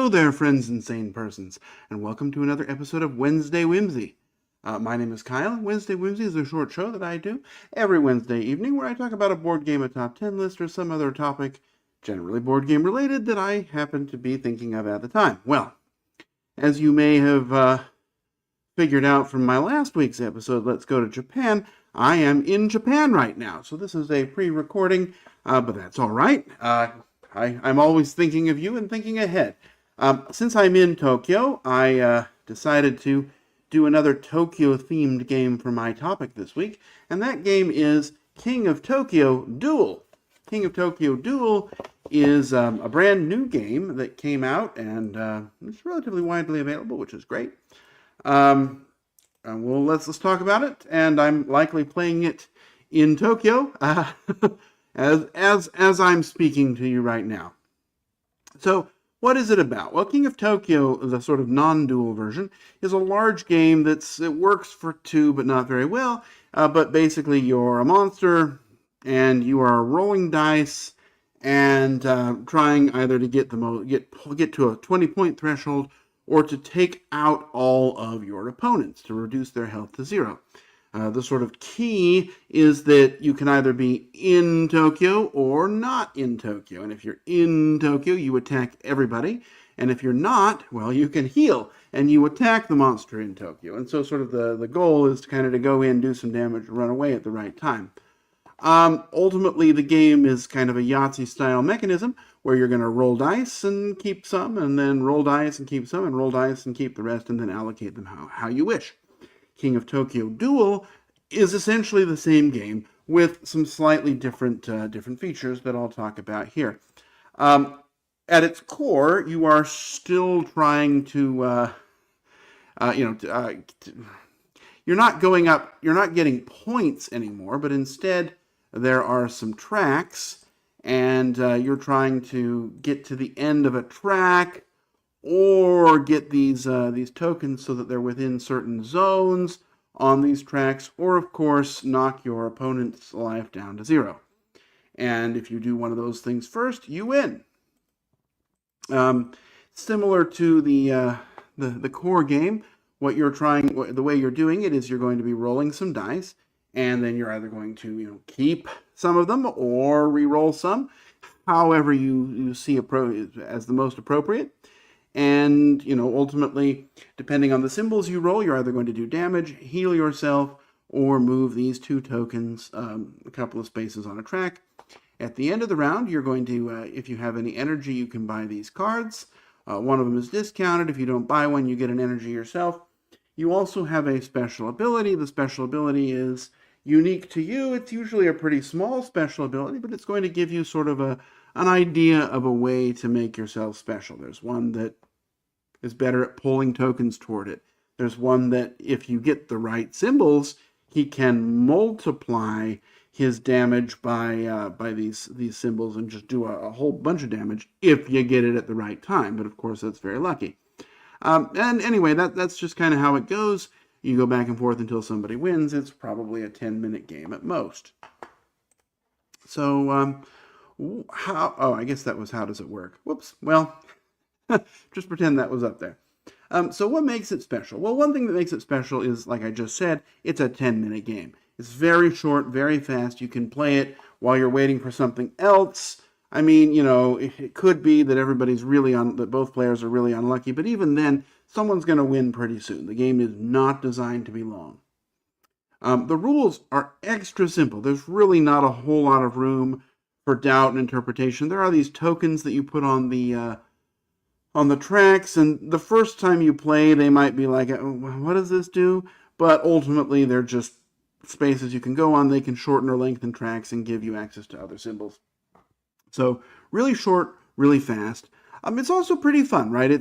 Hello there, friends and sane persons, and welcome to another episode of Wednesday Whimsy. My name is Kyle, and Wednesday Whimsy is a short show that I do every Wednesday evening where I talk about a board game, a top 10 list, or some other topic, generally board game related, that I happen to be thinking of at the time. Well, as you may have figured out from my last week's episode, Let's Go to Japan, I am in Japan right now. So this is a pre-recording, but that's all right. I'm always thinking of you and thinking ahead. Since I'm in Tokyo, I decided to do another Tokyo-themed game for my topic this week, and that game is King of Tokyo Duel. King of Tokyo Duel is a brand new game that came out, and it's relatively widely available, which is great. Well, let's talk about it, and I'm likely playing it in Tokyo as I'm speaking to you right now. So, what is it about? Well, King of Tokyo, the sort of non-dual version, is a large game it works for two, but not very well. But basically, you're a monster, and you are rolling dice and trying either to get to a 20-point threshold or to take out all of your opponents to reduce their health to zero. The sort of key is that you can either be in Tokyo or not in Tokyo. And if you're in Tokyo, you attack everybody. And if you're not, well, you can heal and you attack the monster in Tokyo. And so sort of the goal is to kind of to go in, do some damage, and run away at the right time. Ultimately, the game is kind of a Yahtzee-style mechanism where you're going to roll dice and keep some, and then roll dice and keep some, and roll dice and keep the rest, and then allocate them how you wish. King of Tokyo Duel is essentially the same game with some slightly different features that I'll talk about here. At its core, you are still trying to, you're not going up, you're not getting points anymore, but instead there are some tracks, and you're trying to get to the end of a track or get these tokens so that they're within certain zones on these tracks, or of course knock your opponent's life down to zero. And if you do one of those things first, you win. Similar to the core game, the way you're doing it is you're going to be rolling some dice, and then you're either going to keep some of them or re-roll some, however you see as the most appropriate. And, ultimately, depending on the symbols you roll, you're either going to do damage, heal yourself, or move these two tokens a couple of spaces on a track. At the end of the round, you're going to, if you have any energy, you can buy these cards. One of them is discounted. If you don't buy one, you get an energy yourself. You also have a special ability. The special ability is unique to you. It's usually a pretty small special ability, but it's going to give you sort of an idea of a way to make yourself special. There's one that is better at pulling tokens toward it. There's one that, if you get the right symbols, he can multiply his damage by these symbols and just do a whole bunch of damage if you get it at the right time. But of course, that's very lucky. And anyway, that's just kind of how it goes. You go back and forth until somebody wins. It's probably a 10-minute game at most. So, I guess that was how does it work? Whoops. Well, just pretend that was up there. So what makes it special? Well, one thing that makes it special is, like I just said, it's a 10-minute game. It's very short, very fast. You can play it while you're waiting for something else. I mean, it could be that that both players are really unlucky, but even then, someone's going to win pretty soon. The game is not designed to be long. The rules are extra simple. There's really not a whole lot of room for doubt and interpretation. There are these tokens that you put on the tracks, and the first time you play, they might be like, what does this do? But ultimately, they're just spaces you can go on. They can shorten or lengthen tracks and give you access to other symbols. So really short, really fast. It's also pretty fun, right? It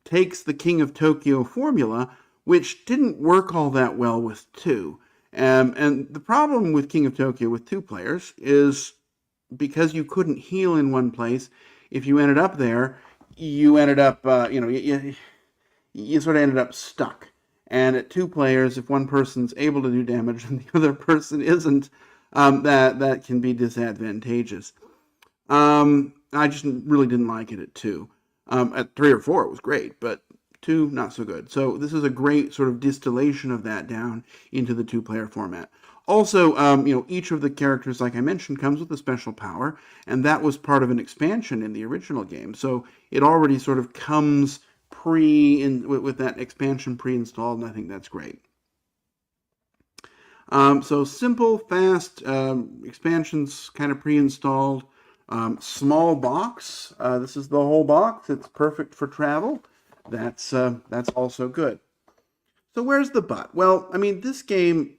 takes the King of Tokyo formula, which didn't work all that well with two. And the problem with King of Tokyo with two players is because you couldn't heal in one place. If you ended up there, you ended up, you sort of ended up stuck. And at two players, if one person's able to do damage and the other person isn't, that can be disadvantageous. I just really didn't like it at two. At 3 or 4, it was great, but 2, not so good. So this is a great sort of distillation of that down into the 2-player format. Also, each of the characters, like I mentioned, comes with a special power, and that was part of an expansion in the original game. So it already sort of comes with that expansion pre-installed, and I think that's great. So simple, fast expansions, kind of pre-installed. Small box. This is the whole box. It's perfect for travel. That's also good. So where's the but? Well, I mean, this game,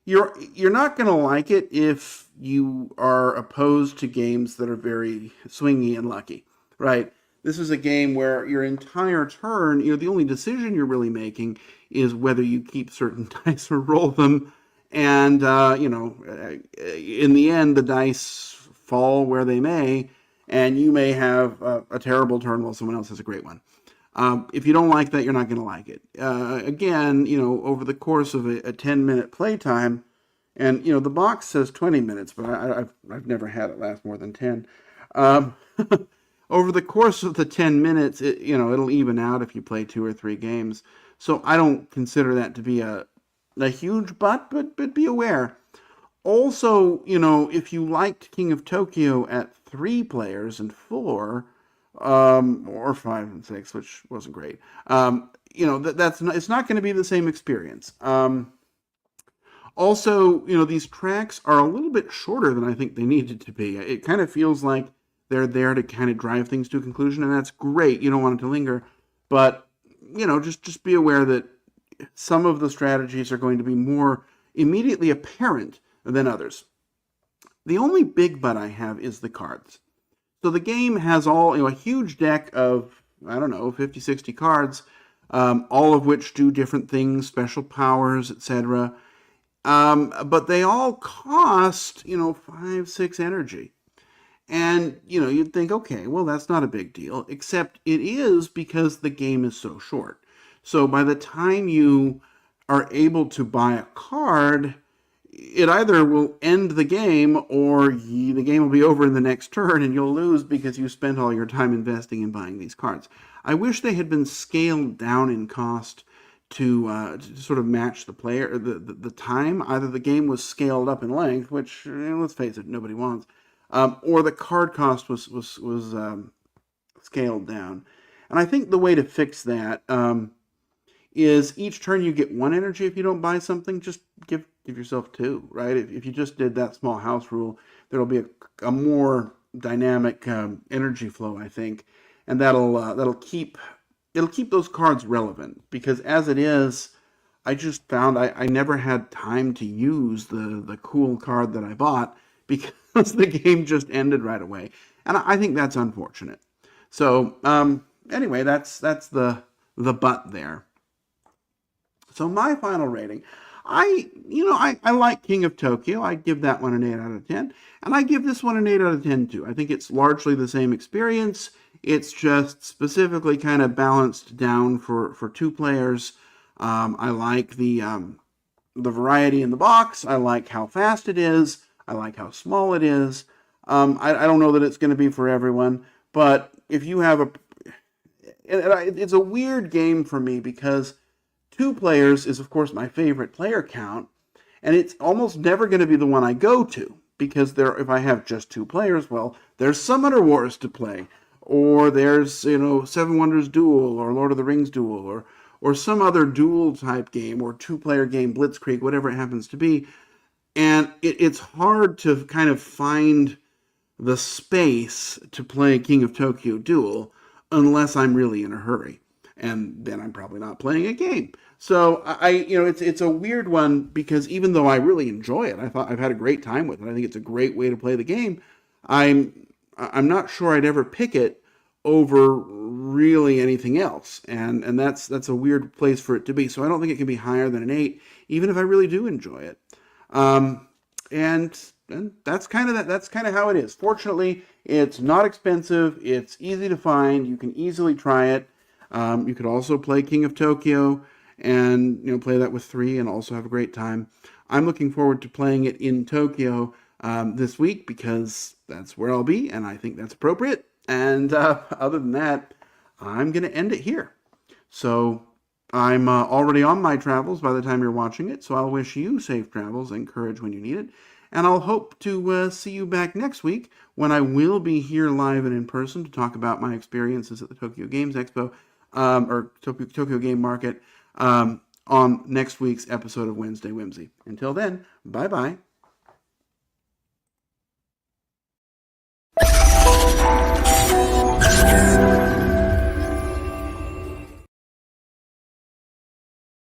you're not going to like it if you are opposed to games that are very swingy and lucky, right? This is a game where your entire turn, the only decision you're really making is whether you keep certain dice or roll them. And, in the end, the dice fall where they may, and you may have a terrible turn while someone else has a great one. If you don't like that, you're not going to like it. Again, over the course of a 10-minute playtime, and, the box says 20 minutes, but I've never had it last more than 10. Over the course of the 10 minutes, it'll even out if you play 2 or 3 games. So I don't consider that to be a huge but be aware. Also, if you liked King of Tokyo at 3 players and 4, or 5 and 6, which wasn't great, it's not going to be the same experience. Also, these tracks are a little bit shorter than I think they needed to be. It kind of feels like they're there to kind of drive things to a conclusion, and that's great. You don't want it to linger, but just be aware that some of the strategies are going to be more immediately apparent than others. The only big but I have is the cards. So the game has a huge deck of, 50, 60 cards, all of which do different things, special powers, etc. But they all cost, 5, 6 energy. And, you'd think, okay, well, that's not a big deal, except it is because the game is so short. So by the time you are able to buy a card, it either will end the game or the game will be over in the next turn and you'll lose because you spent all your time investing in buying these cards. I wish they had been scaled down in cost to sort of match the player, the time. Either the game was scaled up in length, which, let's face it, nobody wants, or the card cost was scaled down. And I think the way to fix that is each turn you get 1 energy if you don't buy something. Just give yourself 2, right? If you just did that small house rule, there'll be a more dynamic energy flow, I think, and that'll keep those cards relevant. Because as it is, I just found I never had time to use the cool card that I bought because the game just ended right away, and I think that's unfortunate. So anyway, that's the but there. So my final rating, I like King of Tokyo. I give that one an 8 out of 10, and I give this one an 8 out of 10 too. I think it's largely the same experience. It's just specifically kind of balanced down for 2 players. I like the variety in the box. I like how fast it is. I like how small it is. I don't know that it's going to be for everyone, but if you have it's a weird game for me because 2 players is, of course, my favorite player count, and it's almost never going to be the one I go to because if I have just 2 players, well, there's Summoner Wars to play, or there's Seven Wonders Duel, or Lord of the Rings Duel, or some other duel type game, or 2-player game, Blitzkrieg, whatever it happens to be, and it's hard to kind of find the space to play King of Tokyo Duel unless I'm really in a hurry. And then I'm probably not playing a game. So it's a weird one because even though I really enjoy it, I've had a great time with it. I think it's a great way to play the game. I'm not sure I'd ever pick it over really anything else, and that's a weird place for it to be. So I don't think it can be higher than an 8, even if I really do enjoy it. And that's kind of how it is. Fortunately, it's not expensive. It's easy to find. You can easily try it. You could also play King of Tokyo and play that with 3 and also have a great time. I'm looking forward to playing it in Tokyo this week because that's where I'll be, and I think that's appropriate. And other than that, I'm going to end it here. So I'm already on my travels by the time you're watching it, so I'll wish you safe travels and courage when you need it. And I'll hope to see you back next week when I will be here live and in person to talk about my experiences at the Tokyo Games Expo, or Tokyo Game Market, on next week's episode of Wednesday Whimsy. Until then, bye-bye.